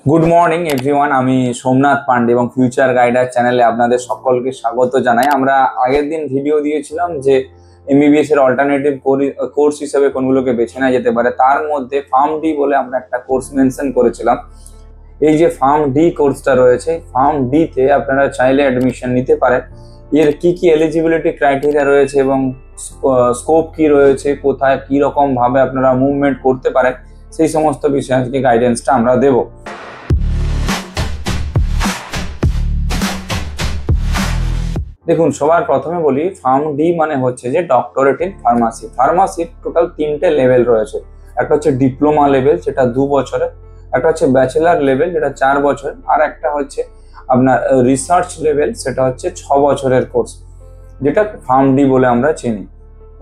Good morning everyone, আমি সোমনাথ পান্ডে এবং future গাইডার চ্যানেলে আপনাদের সকলকে স্বাগত জানাই। আমরা আগের দিন ভিডিও দিয়েছিলাম যে এমবিবিএস এর অল্টারনেটিভ কোর্স হিসেবে কোনগুলোকে বেছে নেওয়া যেতে পারে। তার মধ্যে ফার্ম ডি বলে আমরা একটা কোর্স মেনশন করেছিলাম। এই যে ফার্ম ডি কোর্সটা রয়েছে, ফার্ম ডি তে আপনারা চাইলে অ্যাডমিশন নিতে পারেন। এর কি কি এলিজিবিলিটি ক্রাইটেরিয়া রয়েছে এবং স্কোপ কি রয়েছে, কোথায় কি রকম ভাবে আপনারা মুভমেন্ট করতে পারেন, সেই সমস্ত বিষয়ে আজকে গাইডেন্সটা আমরা দেবো। দেখুন, সবার প্রথমে বলি ফার্ম ডি মানে হচ্ছে যে ডক্টরেট ইন ফার্মাসি। ফার্মাসির টোটাল 3টে লেভেল রয়েছে। একটা হচ্ছে ডিপ্লোমা লেভেল, যেটা 2 বছরের, একটা হচ্ছে ব্যাচেলার লেভেল, যেটা 4 বছর, আর একটা হচ্ছে আপনার রিসার্চ লেভেল, সেটা হচ্ছে 6 বছরের কোর্স, যেটা ফার্ম ডি বলে আমরা চিনি।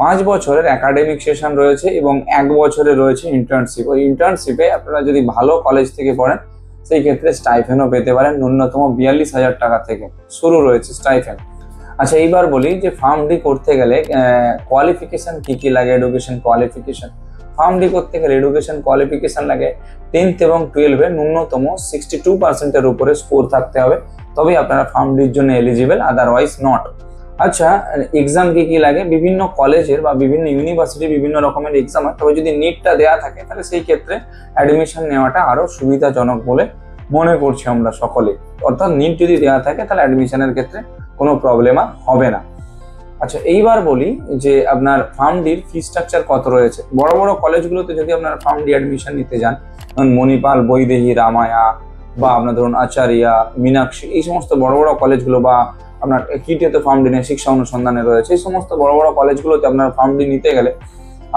5 বছরের একাডেমিক সেশন রয়েছে এবং 1 বছরে রয়েছে ইন্টার্নশিপ। ওই ইন্টার্নশিপে আপনারা যদি ভালো কলেজ থেকে পড়েন সেই ক্ষেত্রে স্টাইফেনও পেতে পারেন। ন্যূনতম 42,000 টাকা থেকে শুরু রয়েছে স্টাইফেন। আচ্ছা, এইবার বলি যে ফার্ম ডি করতে গেলে কোয়ালিফিকেশন কি কি লাগে। এডুকেশন কোয়ালিফিকেশন, ফার্ম ডি করতে গেলে এডুকেশন কোয়ালিফিকেশন লাগে 10th এবং 12-এ ন্যূনতম 62% উপরে স্কোর থাকতে হবে, তবেই আপনারা ফার্ম ডির জন্য এলিজিবল, আদারওয়াইজ নট। আচ্ছা, এক্সাম কি কি লাগে। বিভিন্ন কলেজের বা বিভিন্ন ইউনিভার্সিটির বিভিন্ন রকমের এক্সাম হয়, তবে যদি নিটটা দেওয়া থাকে তাহলে সেই ক্ষেত্রে অ্যাডমিশন নেওয়াটা আরো সুবিধাজনক বলে মনে করছি আমরা সকলে। অর্থাৎ নিট যদি দেওয়া থাকে তাহলে অ্যাডমিশনের ক্ষেত্রে কোনো প্রবলেম হবে না। আচ্ছা, এইবার বলি যে আপনার ফার্ম ডির ফি স্ট্রাকচার কত রয়েছে। বড় বড় কলেজগুলোতে যদি আপনার ফার্ম ডি অ্যাডমিশন নিতে যান, যেমন মণিপাল, বৈদেহী, রামায়া বা আপনার ধরুন আচারিয়া, মীনাক্ষী, এই সমস্ত বড় বড় কলেজগুলো, বা আপনার কিটে তো ফার্ম ডি নিয়ে শিক্ষা অনুসন্ধানে রয়েছে, এই সমস্ত বড় বড় কলেজগুলোতে আপনার ফার্ম ডি নিতে গেলে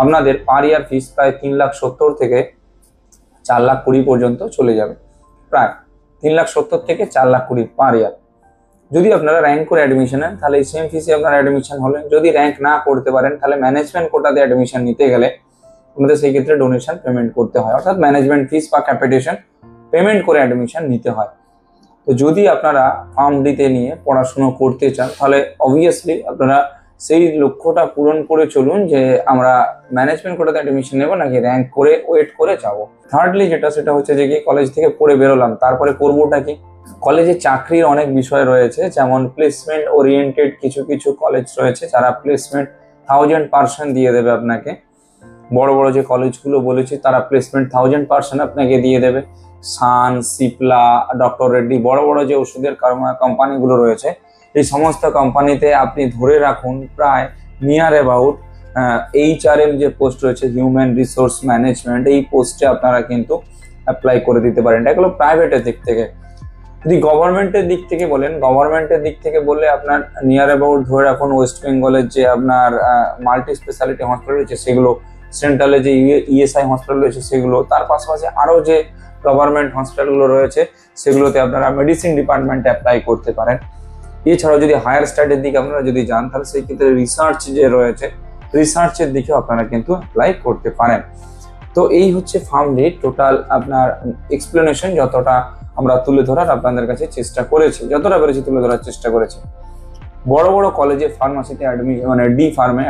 আপনাদের পার ইয়ার ফিস প্রায় 3,70,000 থেকে 4,20,000 পর্যন্ত চলে যাবে। প্রায় 3,70,000 থেকে 4,20,000 পার ইয়ার। যদি আপনারা র্যাঙ্ক করে অ্যাডমিশন নেন তাহলে এই সেম ফিসে আপনারা অ্যাডমিশন হলেন। যদি র্যাঙ্ক না করতে পারেন তাহলে ম্যানেজমেন্ট কোটাতে অ্যাডমিশন নিতে গেলে আপনাদের সেই ক্ষেত্রে ডোনেশন পেমেন্ট করতে হয়, অর্থাৎ ম্যানেজমেন্ট ফিস বা ক্যাপিটেশন পেমেন্ট করে অ্যাডমিশন নিতে হয়। তো যদি আপনারা ফার্ম ডিতে নিয়ে পড়াশুনো করতে চান তাহলে অবভিয়াসলি আপনারা সেই লক্ষ্যটা পূরণ করে চলুন যে আমরা ম্যানেজমেন্ট কোটাতে অ্যাডমিশন নেবো নাকি র্যাঙ্ক করে ওয়েট করে যাবো। থার্ডলি সেটা হচ্ছে যে কি, কলেজ থেকে পড়ে বেরোলাম, তারপরে করবোটা কি। কলেজে চাকরির অনেক বিষয় রয়েছে, যেমন প্লেসমেন্ট ওরিয়েন্টেড কিছু কিছু কলেজ রয়েছে যারা প্লেসমেন্ট 1000% দিয়ে দেবে আপনাকে। বড় বড় যে কলেজগুলো বলেছি তারা প্লেসমেন্ট 1000% আপনাকে দিয়ে দেবে। সান, সিপলা, ডক্টর রেড্ডি, বড় বড় যে ওষুধের কোম্পানিগুলো রয়েছে, এই সমস্ত কোম্পানিতে আপনি ধরে রাখুন প্রায় নিয়ার অ্যাবাউট HRM যে পোস্ট রয়েছে, হিউম্যান রিসোর্স ম্যানেজমেন্ট, এই পোস্টে আপনারা কিন্তু অ্যাপ্লাই করে দিতে পারেন। এটা হলো প্রাইভেটের দিক থেকে। যদি গভর্নমেন্টের দিক থেকে বলেন, গভর্নমেন্টের দিক থেকে বললে আপনার নিয়ার অ্যাবাউট ধরে রাখুন ওয়েস্ট বেঙ্গলের যে আপনার মাল্টি স্পেশালিটি হসপিটাল রয়েছে সেগুলো, সেন্ট্রালে যে ইএসআই হসপিটাল রয়েছে সেগুলো, তার পাশাপাশি আরও যে গভর্নমেন্ট হসপিটালগুলো রয়েছে সেগুলোতে আপনারা মেডিসিন ডিপার্টমেন্টে অ্যাপ্লাই করতে পারেন। এছাড়াও যদি হায়ার স্টাডির দিকে আপনারা যদি যান তাহলে সেই ক্ষেত্রে রিসার্চ যে রয়েছে, রিসার্চের দিকেও আপনারা কিন্তু অ্যাপ্লাই করতে পারেন। তো এই হচ্ছে ফার্ম ডি টোটাল আপনার এক্সপ্লেনেশন, যতটা আমরা তুলে ধরার আপনাদের কাছে চেষ্টা করেছি, যতটা পেরেছি তুলে ধরার চেষ্টা করেছি। বড় বড় কলেজে ফার্মাসিতে মানে ডি ফার্মে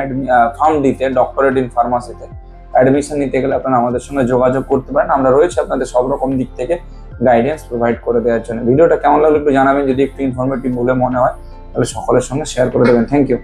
ফার্ম ডিতে ডক্টরেট ইন ফার্মাসিতে অ্যাডমিশন নিতে গেলে আপনারা আমাদের সঙ্গে যোগাযোগ করতে পারেন। আমরা রয়েছে আপনাদের সব রকম দিক থেকে গাইডেন্স প্রোভাইড করে দেওয়ার জন্য। ভিডিওটা কেমন লাগলো একটু জানাবেন, যদি একটু ইনফরমেটিভ বলে মনে হয় তাহলে সকলের সঙ্গে শেয়ার করে দেবেন। Thank you.